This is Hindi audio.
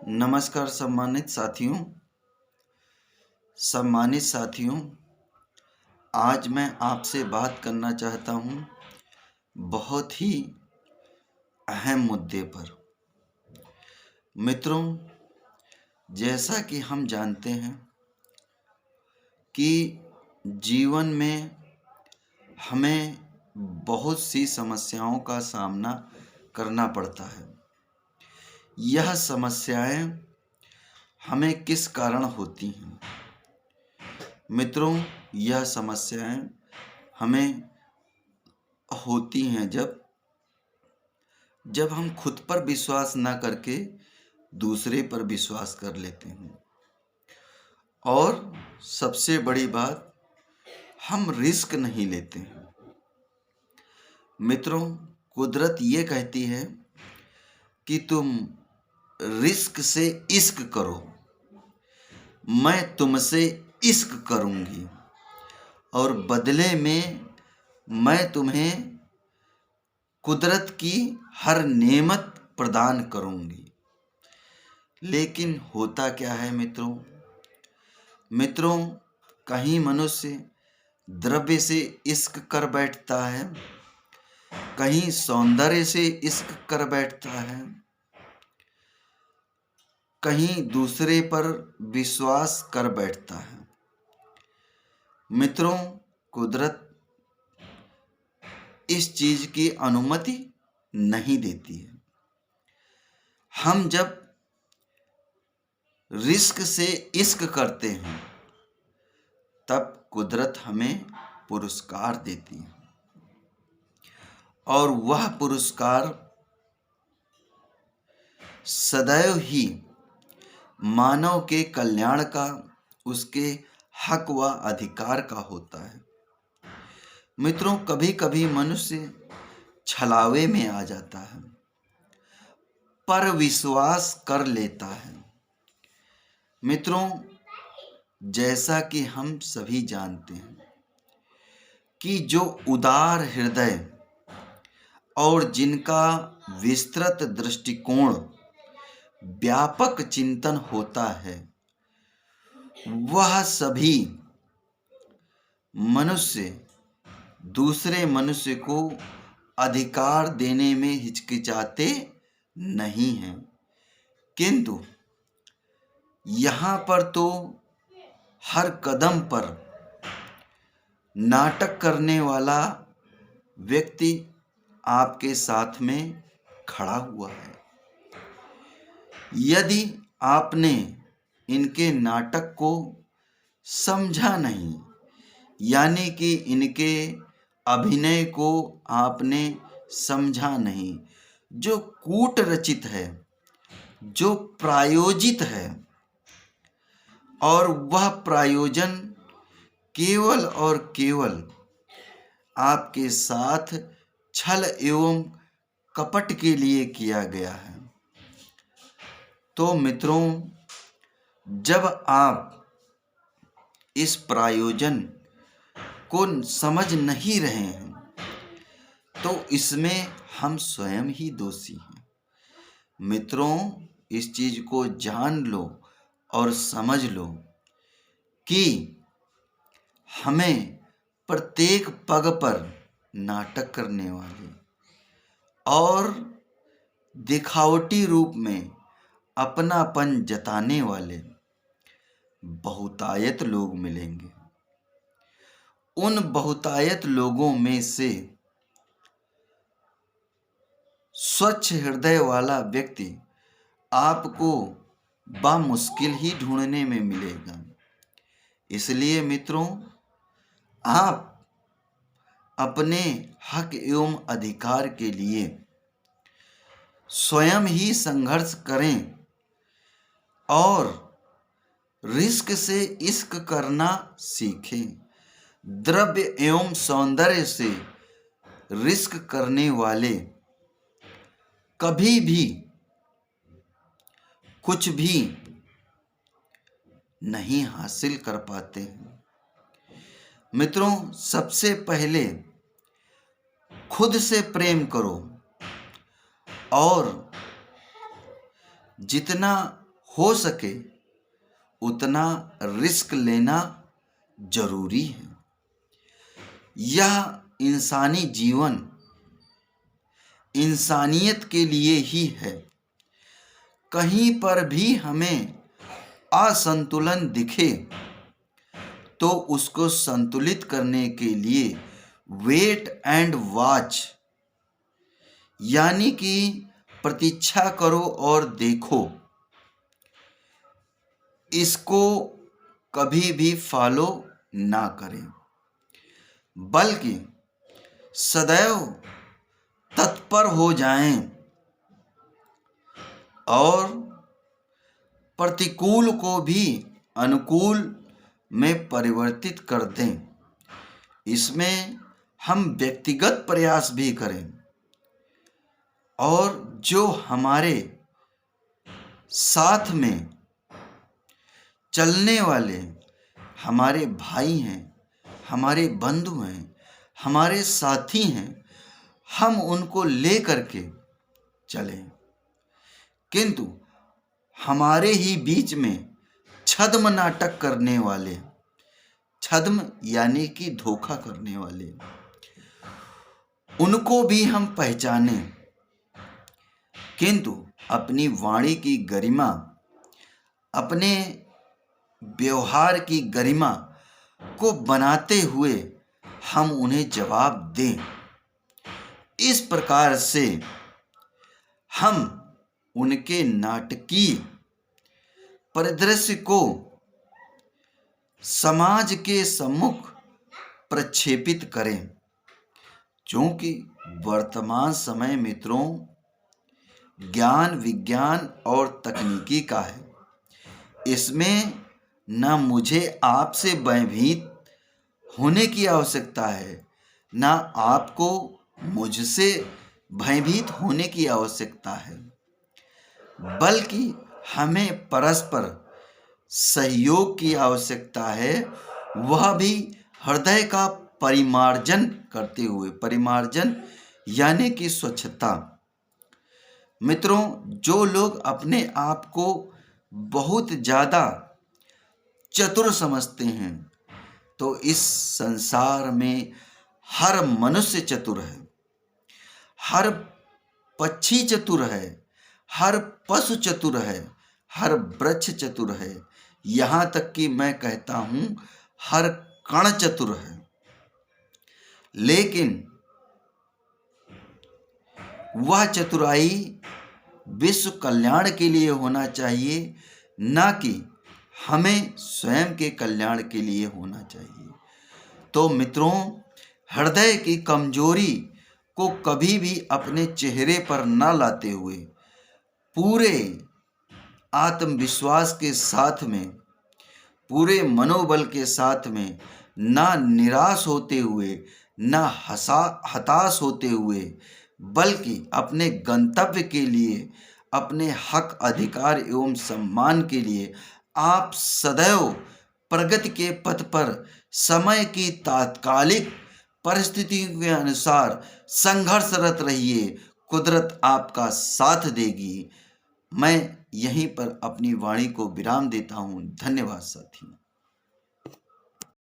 नमस्कार सम्मानित साथियों, आज मैं आपसे बात करना चाहता हूँ बहुत ही अहम मुद्दे पर। मित्रों, जैसा कि हम जानते हैं कि जीवन में हमें बहुत सी समस्याओं का सामना करना पड़ता है। यह समस्याएं हमें किस कारण होती हैं? मित्रों, यह समस्याएं हमें होती हैं जब हम खुद पर विश्वास न करके दूसरे पर विश्वास कर लेते हैं। और सबसे बड़ी बात, हम रिस्क नहीं लेते हैं। मित्रों, कुदरत ये कहती है कि तुम रिस्क से इश्क करो, मैं तुमसे इश्क करूंगी और बदले में मैं तुम्हें कुदरत की हर नेमत प्रदान करूंगी। लेकिन होता क्या है मित्रों, कहीं मनुष्य द्रव्य से इश्क कर बैठता है, कहीं सौंदर्य से इश्क कर बैठता है, कहीं दूसरे पर विश्वास कर बैठता है। मित्रों, कुदरत इस चीज की अनुमति नहीं देती है। हम जब रिस्क से इश्क करते हैं तब कुदरत हमें पुरस्कार देती है, और वह पुरस्कार सदैव ही मानव के कल्याण का, उसके हक व अधिकार का होता है। मित्रों, कभी कभी मनुष्य छलावे में आ जाता है, पर विश्वास कर लेता है। मित्रों, जैसा कि हम सभी जानते हैं कि जो उदार हृदय और जिनका विस्तृत दृष्टिकोण, व्यापक चिंतन होता है, वह सभी मनुष्य दूसरे मनुष्य को अधिकार देने में हिचकिचाते नहीं हैं। किंतु यहाँ पर तो हर कदम पर नाटक करने वाला व्यक्ति आपके साथ में खड़ा हुआ है। यदि आपने इनके नाटक को समझा नहीं, यानी कि इनके अभिनय को आपने समझा नहीं, जो कूट रचित है, जो प्रायोजित है, और वह प्रायोजन केवल और केवल आपके साथ छल एवं कपट के लिए किया गया है, तो मित्रों, जब आप इस प्रायोजन को समझ नहीं रहे हैं तो इसमें हम स्वयं ही दोषी हैं। मित्रों, इस चीज को जान लो और समझ लो कि हमें प्रत्येक पग पर नाटक करने वाले और दिखावटी रूप में अपनापन जताने वाले बहुतायत लोग मिलेंगे। उन बहुतायत लोगों में से स्वच्छ हृदय वाला व्यक्ति आपको बामुश्किल ही ढूंढने में मिलेगा। इसलिए मित्रों, आप अपने हक एवं अधिकार के लिए स्वयं ही संघर्ष करें और रिस्क से इश्क करना सीखें। द्रव्य एवं सौंदर्य से रिस्क करने वाले कभी भी कुछ भी नहीं हासिल कर पाते हैं। मित्रों, सबसे पहले खुद से प्रेम करो और जितना हो सके उतना रिस्क लेना जरूरी है। यह इंसानी जीवन इंसानियत के लिए ही है। कहीं पर भी हमें असंतुलन दिखे तो उसको संतुलित करने के लिए वेट एंड वॉच, यानी कि प्रतीक्षा करो और देखो, इसको कभी भी फॉलो ना करें, बल्कि सदैव तत्पर हो जाएं और प्रतिकूल को भी अनुकूल में परिवर्तित कर दें। इसमें हम व्यक्तिगत प्रयास भी करें और जो हमारे साथ में चलने वाले हमारे भाई हैं, हमारे बंधु हैं, हमारे साथी हैं, हम उनको ले करके चलें। किंतु हमारे ही बीच में छद्म नाटक करने वाले, छद्म यानी कि धोखा करने वाले, उनको भी हम पहचानें, किंतु अपनी वाणी की गरिमा, अपने व्यवहार की गरिमा को बनाते हुए हम उन्हें जवाब दें। इस प्रकार से हम उनके नाटकीय परिदृश्य को समाज के सम्मुख प्रक्षेपित करें, क्योंकि वर्तमान समय मित्रों ज्ञान, विज्ञान और तकनीकी का है। इसमें न मुझे आपसे भयभीत होने की आवश्यकता है, न आपको मुझसे भयभीत होने की आवश्यकता है, बल्कि हमें परस्पर सहयोग की आवश्यकता है, वह भी हृदय का परिमार्जन करते हुए। परिमार्जन यानी कि स्वच्छता। मित्रों, जो लोग अपने आप को बहुत ज़्यादा चतुर समझते हैं, तो इस संसार में हर मनुष्य चतुर है, हर पक्षी चतुर है, हर पशु चतुर है, हर वृक्ष चतुर है, यहाँ तक कि मैं कहता हूँ हर कण चतुर है। लेकिन वह चतुराई विश्व कल्याण के लिए होना चाहिए, न कि हमें स्वयं के कल्याण के लिए होना चाहिए। तो मित्रों, हृदय की कमजोरी को कभी भी अपने चेहरे पर न लाते हुए पूरे आत्मविश्वास के साथ में, पूरे मनोबल के साथ में, ना निराश होते हुए, ना हताश होते हुए, बल्कि अपने गंतव्य के लिए, अपने हक, अधिकार एवं सम्मान के लिए आप सदैव प्रगति के पथ पर समय की तात्कालिक परिस्थितियों के अनुसार संघर्षरत रहिए। कुदरत आपका साथ देगी। मैं यहीं पर अपनी वाणी को विराम देता हूँ। धन्यवाद साथियों।